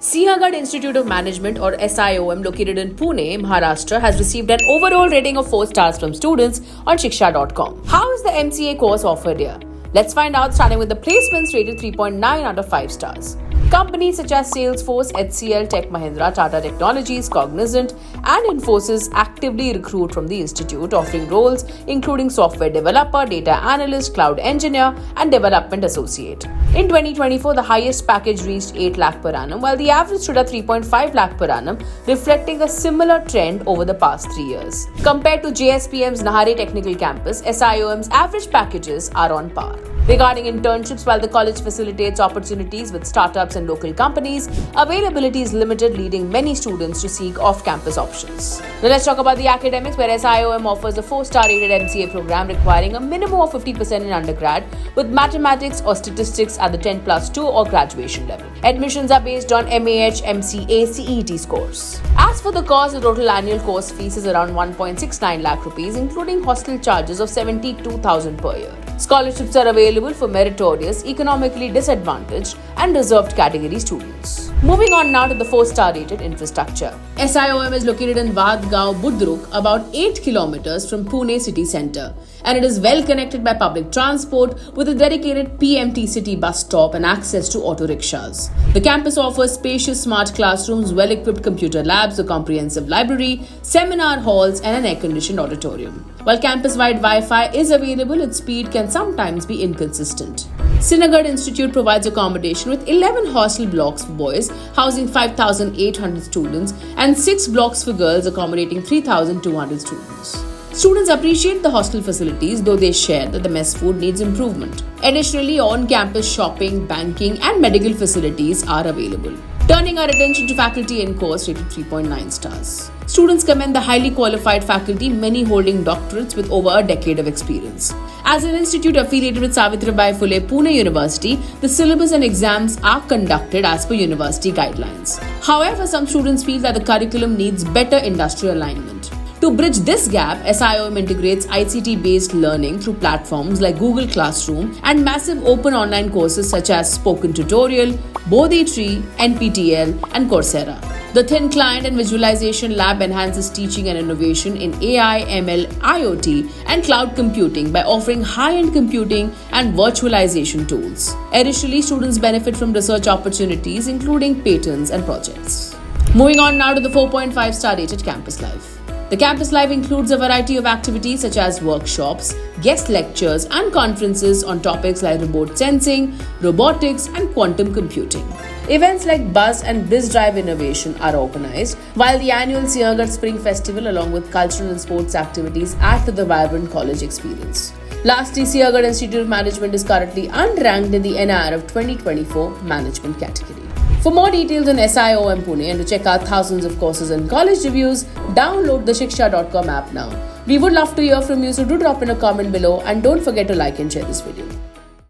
Siahat Institute of Management or SIOM located in Pune, Maharashtra has received an overall rating of 4 stars from students on Shiksha.com. How is the MCA course offered here? Let's find out starting with the placements rated 3.9 out of 5 stars. Companies such as Salesforce, HCL, Tech Mahindra, Tata Technologies, Cognizant and Infosys actively recruit from the institute, offering roles including software developer, data analyst, cloud engineer and development associate. In 2024, the highest package reached 8 lakh per annum, while the average stood at 3.5 lakh per annum, reflecting a similar trend over the past 3 years. Compared to JSPM's Nahare Technical Campus, SIOM's average packages are on par. Regarding internships, while the college facilitates opportunities with startups and local companies, availability is limited, leading many students to seek off-campus options. Now let's talk about the academics, where SIOM offers a 4-star rated MCA program requiring a minimum of 50% in undergrad, with mathematics or statistics at the 10+2 or graduation level. Admissions are based on MAH, MCA, CET scores. As for the cost, the total annual course fees is around 1.69 lakh rupees, including hostel charges of 72,000 per year. Scholarships are available for meritorious, economically disadvantaged and reserved category students. Moving on now to the 4-star rated infrastructure. SIOM is located in Vadgaon, Budruk, about 8 kilometers from Pune city centre, and it is well connected by public transport with a dedicated PMT city bus stop and access to auto rickshaws. The campus offers spacious smart classrooms, well-equipped computer labs, a comprehensive library, seminar halls and an air-conditioned auditorium. While campus-wide Wi-Fi is available, its speed can sometimes be inconsistent. Siahat Institute provides accommodation with 11 hostel blocks for boys, housing 5,800 students, and 6 blocks for girls, accommodating 3,200 students. Students appreciate the hostel facilities, though they share that the mess food needs improvement. Additionally, on-campus shopping, banking, and medical facilities are available. Turning our attention to faculty and course rated 3.9 stars. Students commend the highly qualified faculty, many holding doctorates with over a decade of experience. As an institute affiliated with Savitribai Phule Pune University, the syllabus and exams are conducted as per university guidelines. However, some students feel that the curriculum needs better industrial alignment. To bridge this gap, SIOM integrates ICT-based learning through platforms like Google Classroom and massive open online courses such as Spoken Tutorial, Bodhi-Tree, NPTEL, and Coursera. The Thin Client and Visualization Lab enhances teaching and innovation in AI, ML, IoT, and cloud computing by offering high-end computing and virtualization tools. Additionally, students benefit from research opportunities, including patents and projects. Moving on now to the 4.5-star rated campus life. The campus life includes a variety of activities such as workshops, guest lectures, and conferences on topics like remote sensing, robotics, and quantum computing. Events like Buzz and BizDrive Innovation are organized, while the annual Siahat Spring Festival along with cultural and sports activities add to the vibrant college experience. Lastly, Siahat Institute of Management is currently unranked in the NIR of 2024 Management category. For more details on SIOM Pune and to check out thousands of courses and college reviews, download the Shiksha.com app now. We would love to hear from you, so do drop in a comment below and don't forget to like and share this video.